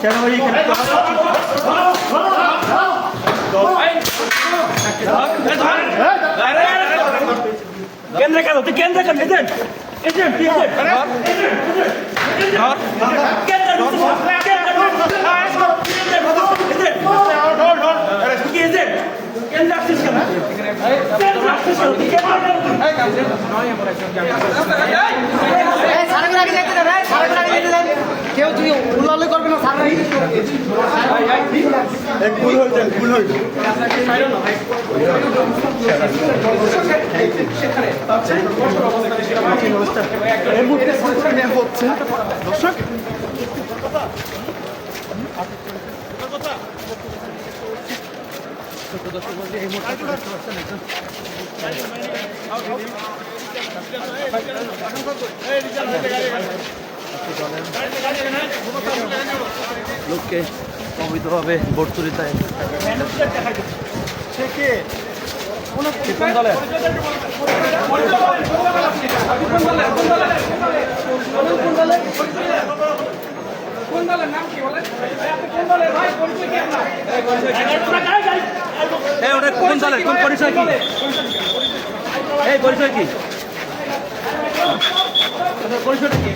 সেনাবাহিনী কেন্দ্র কেন তুই কেন্দ্র কেন এজেন্ট এজেন্ট কেউ তুই উল্লালে করবে না সারা ভুল হয়েছে ভুল হয়েছে হচ্ছে দর্শক এই লোককে অবৈধভাবে ভোট চুরিতে কোন দলে কোন দলের কোন পরিচয় কি এই পরিচয় কি পরিচয়টা কি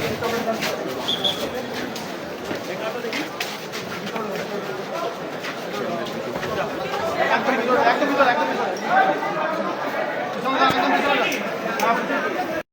একদম ভিতরে